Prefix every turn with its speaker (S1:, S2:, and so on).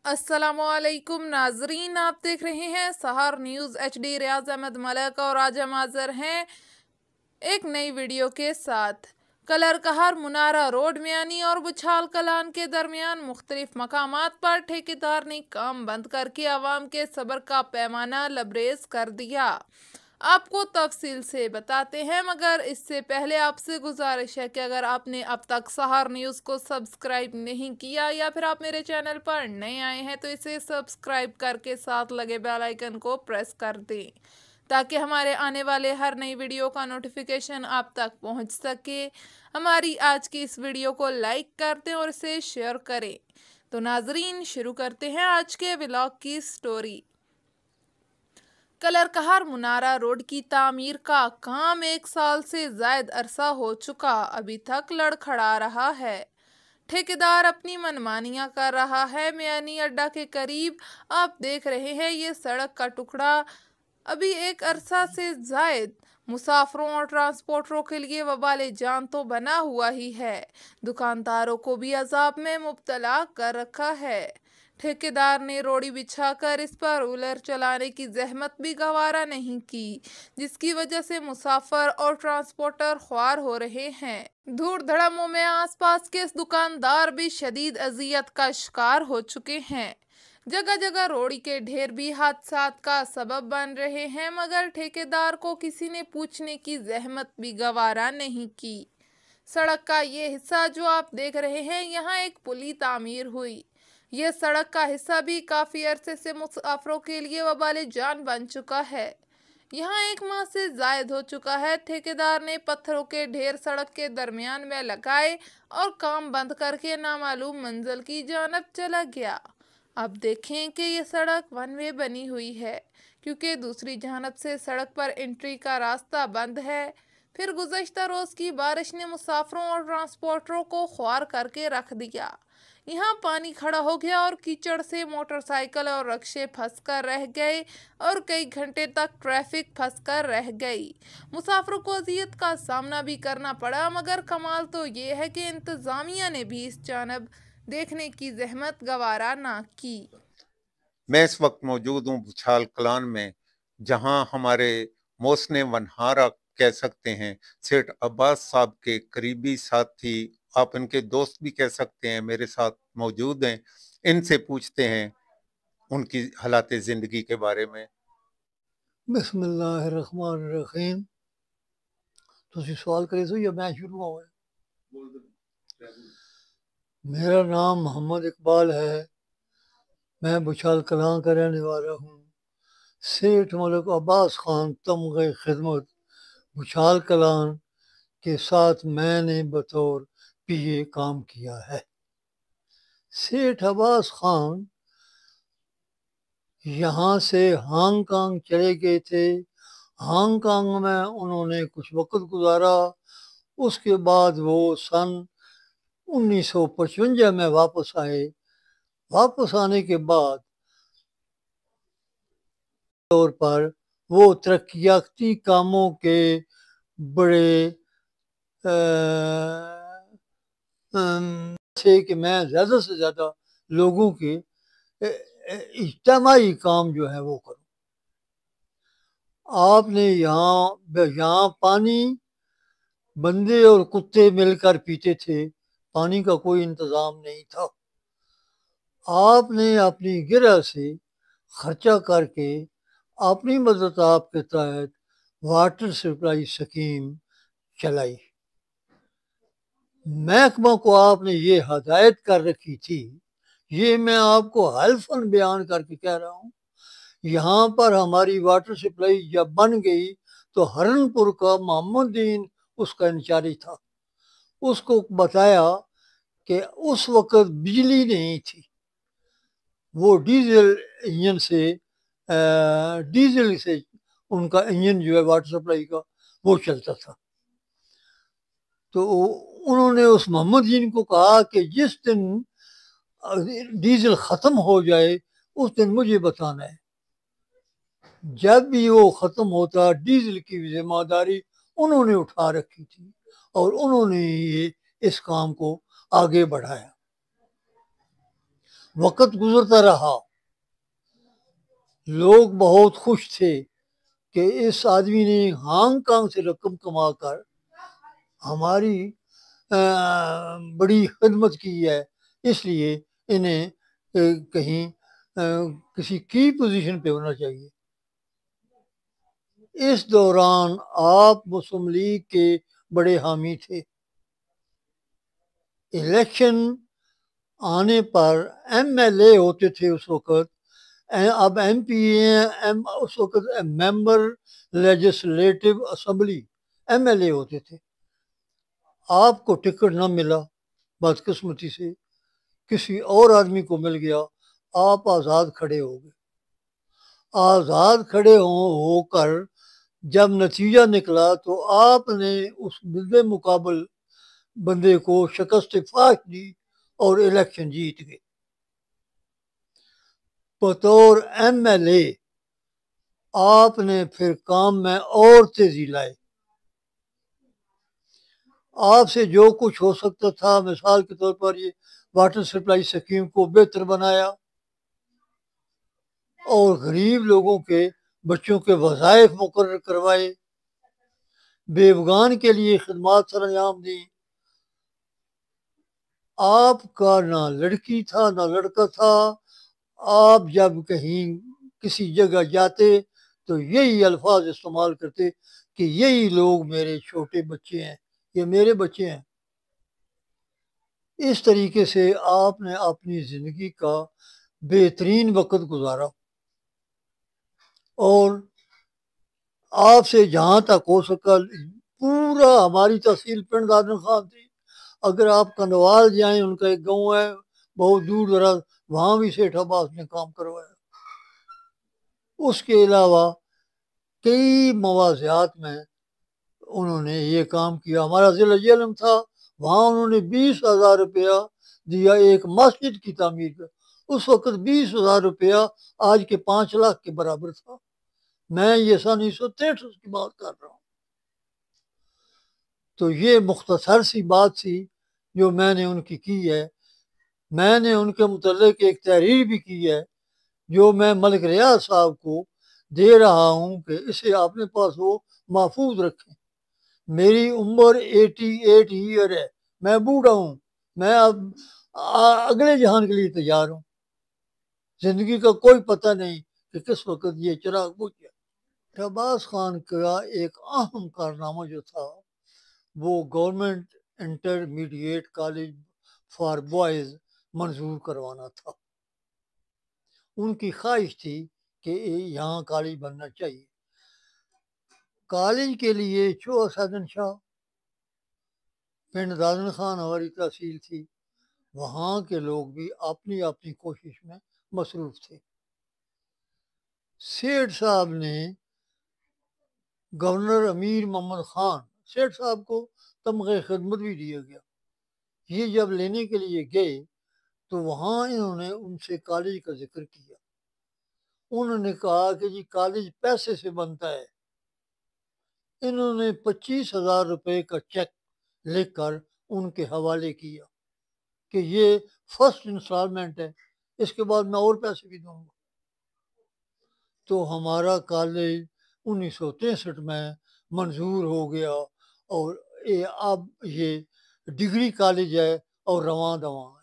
S1: अस्सलामुअलैकुम नाजरीन, आप देख रहे हैं सहर न्यूज़ HD। रियाज अहमद मलक और आज हम हाजिर हैं एक नई वीडियो के साथ। कलर कहर मुनारा रोड मियानी और बुछाल कलान के दरमियान मुख्तलिफ मकामात पर ठेकेदार ने काम बंद करके आवाम के सब्र का पैमाना लबरेज कर दिया। आपको तफसील से बताते हैं, मगर इससे पहले आपसे गुजारिश है कि अगर आपने अब तक सहर न्यूज़ को सब्सक्राइब नहीं किया या फिर आप मेरे चैनल पर नए आए हैं तो इसे सब्सक्राइब करके साथ लगे बेल आइकन को प्रेस कर दें ताकि हमारे आने वाले हर नई वीडियो का नोटिफिकेशन आप तक पहुंच सके। हमारी आज की इस वीडियो को लाइक कर दें और इसे शेयर करें। तो नाजरीन, शुरू करते हैं आज के व्लॉग की स्टोरी। कलर कहर मुनारा रोड की तामीर का काम 1 साल से जायद अरसा हो चुका अभी तक लड़खड़ा रहा है। ठेकेदार अपनी मनमानियां कर रहा है। मियानी अड्डा के करीब आप देख रहे हैं ये सड़क का टुकड़ा अभी एक अरसा से जायद मुसाफरों और ट्रांसपोर्टरों के लिए वबाले जान तो बना हुआ ही है, दुकानदारों को भी अजाब में मुब्तला कर रखा है। ठेकेदार ने रोड़ी बिछाकर इस पर उलर चलाने की जहमत भी गवारा नहीं की, जिसकी वजह से मुसाफिर और ट्रांसपोर्टर ख्वार हो रहे हैं। धूड़ धड़ामों में आसपास के दुकानदार भी शदीद अजियत का शिकार हो चुके हैं। जगह जगह रोड़ी के ढेर भी हादसात का सबब बन रहे हैं, मगर ठेकेदार को किसी ने पूछने की जहमत भी गवारा नहीं की। सड़क का ये हिस्सा जो आप देख रहे हैं, यहाँ एक पुली तामीर हुई। ये सड़क का हिस्सा भी काफ़ी अरसे से मुसाफिरों के लिए वबाले जान बन चुका है। यहाँ 1 माह से जायद हो चुका है। ठेकेदार ने पत्थरों के ढेर सड़क के दरमियान में लगाए और काम बंद करके नामालूम मंजिल की जानब चला गया। अब देखें कि ये सड़क वन वे बनी हुई है, क्योंकि दूसरी जानब से सड़क पर एंट्री का रास्ता बंद है। फिर गुज़श्ता रोज़ की बारिश ने मुसाफिरों और ट्रांसपोर्टरों को ख्वार करके रख दिया। यहाँ पानी खड़ा हो गया और कीचड़ से मोटरसाइकिल और रक्शे फंस कर रह गए और कई घंटे तक ट्रैफिक फंस कर रह गई। मुसाफिरों को अजियत का सामना भी करना पड़ा, मगर कमाल तो ये है कि इंतज़ामिया ने भी इस जानब देखने की जहमत गवारा ना की।
S2: मैं इस वक्त मौजूद हूँ बुछाल कलान में, जहां हमारे मोहसिन वनहारा कह सकते हैं, सेठ अब्बास साहब के करीबी साथी, आप इनके दोस्त भी कह सकते हैं, मेरे साथ मौजूद हैं। इनसे पूछते हैं उनकी हालात जिंदगी के बारे में।
S3: बिस्मिल्लाहिर्रहमानिर्रहीम। ਤੁਸੀਂ सवाल करे सो या मैं शुरू हुआ? मेरा नाम मोहम्मद इकबाल है। मैं बुछाल कलां का रहने वाला हूँ। सेठ मलिक अब्बास खान तमग़े खिदमत बुछाल कलां के साथ मैंने बतौर PA काम किया है। सेठ अब्बास खान यहाँ से हांगकांग चले गए थे। हांगकांग में उन्होंने कुछ वक्त गुजारा। उसके बाद वो सन 1955 में वापस आए। वापस आने के बाद तौर पर वो तरक्याती कामों के बड़े थे कि मैं ज़्यादा से ज़्यादा लोगों के इज्तिमाई काम जो है वो करूं। आपने यहाँ पानी बंदे और कुत्ते मिलकर पीते थे। पानी का कोई इंतज़ाम नहीं था। आपने अपनी गिरह से खर्चा करके अपनी मदद आपके तहत वाटर सप्लाई स्कीम चलाई। महकमा को आपने ये हदायत कर रखी थी, ये मैं आपको हल्फन बयान करके कह रहा हूँ। यहाँ पर हमारी वाटर सप्लाई जब बन गई तो हरनपुर का मोहम्मदीन उसका इंचार्ज था। उसको बताया कि उस वक़्त बिजली नहीं थी, वो डीजल से उनका इंजन जो है वाटर सप्लाई का वो चलता था। तो उन्होंने उस मोहम्मदीन को कहा कि जिस दिन डीजल ख़त्म हो जाए उस दिन मुझे बताना है। जब भी वो ख़त्म होता, डीजल की जिम्मेदारी उन्होंने उठा रखी थी और उन्होंने ये इस काम को आगे बढ़ाया। وقت گزرتا رہا، لوگ بہت خوش تھے کہ اس آدمی نے ہانگ کانگ سے رقم کما کر ہماری بڑی خدمت کی ہے، اس لیے انہیں کہیں کسی کی پوزیشن پہ ہونا چاہیے۔ اس دوران آپ مسلم لیگ کے بڑے حامی تھے۔ الیکشن آنے پر ایم ایل اے ہوتے تھے اس وقت، اب ایم پی اس وقت member legislative assembly M L A ہوتے تھے۔ آپ کو ٹکٹ نہ ملا، بدقسمتی سے کسی اور آدمی کو مل گیا، آپ آزاد کھڑے ہو گئے۔ آزاد کھڑے ہو کر جب نتیجہ نکلا تو آپ نے اس بالمقابل بندے کو شکست فاش دی اور الیکشن جیت گئے۔ بطور ایم ایل اے آپ نے پھر کام میں اور تیزی لائے۔ آپ سے جو کچھ ہو سکتا تھا، مثال کے طور پر یہ واٹر سپلائی اسکیم کو بہتر بنایا اور غریب لوگوں کے بچوں کے وظائف مقرر کروائے، بیوگان کے لیے خدمات سر انجام دی۔ آپ کا نہ لڑکی تھا نہ لڑکا تھا، آپ جب کہیں کسی جگہ جاتے تو یہی الفاظ استعمال کرتے کہ یہی لوگ میرے چھوٹے بچے ہیں، یہ میرے بچے ہیں۔ اس طریقے سے آپ نے اپنی زندگی کا بہترین وقت گزارا، اور آپ سے جہاں تک ہو سکا پورا ہماری تحصیل پنڈ دادن خان تھی، اگر آپ کنڈوال جائیں، ان کا ایک گاؤں ہے بہت دور دراز، وہاں بھی سیٹھ عباس نے کام کروایا۔ اس کے علاوہ کئی مواضعات میں انہوں نے یہ کام کیا۔ ہمارا ضلع جہلم تھا، وہاں انہوں نے 20,000 روپیہ دیا ایک مسجد کی تعمیر پر۔ اس وقت 20,000 روپیہ آج کے 5 لاکھ کے برابر تھا۔ میں یہ 1963 کی بات کر رہا ہوں۔ تو یہ مختصر سی بات تھی جو میں نے ان کی ہے۔ میں نے ان کے متعلق ایک تحریر بھی کی ہے جو میں ملک ریاض صاحب کو دے رہا ہوں کہ اسے اپنے پاس وہ محفوظ رکھیں۔ میری عمر 88 ایئر ہے، میں بوڑھا ہوں، میں اب اگلے جہان کے لیے تیار ہوں۔ زندگی کا کوئی پتہ نہیں کہ کس وقت یہ چراغ بجھ جائے۔ عباس خان کا ایک اہم کارنامہ جو تھا وہ government intermediate college for boys منظور کروانا تھا۔ ان کی خواہش تھی کہ یہاں کالج بننا چاہیے۔ کالج کے لیے چوہا سادن شاہ پنڈ دادن خان ہماری تحصیل تھی، وہاں کے لوگ بھی اپنی اپنی کوشش میں مصروف تھے۔ سیٹھ صاحب نے گورنر امیر محمد خان سیٹھ صاحب کو تمغہ خدمت بھی دیا گیا۔ یہ جب لینے کے لیے گئے تو وہاں انہوں نے ان سے کالج کا ذکر کیا۔ انہوں نے کہا کہ جی کالج پیسے سے بنتا ہے۔ انہوں نے 25,000 روپے کا چیک لکھ کر ان کے حوالے کیا کہ یہ فرسٹ انسٹالمنٹ ہے، اس کے بعد میں اور پیسے بھی دوں گا۔ تو ہمارا کالج 1963 میں منظور ہو گیا، اور اب یہ ڈگری کالج ہے اور رواں دواں ہے۔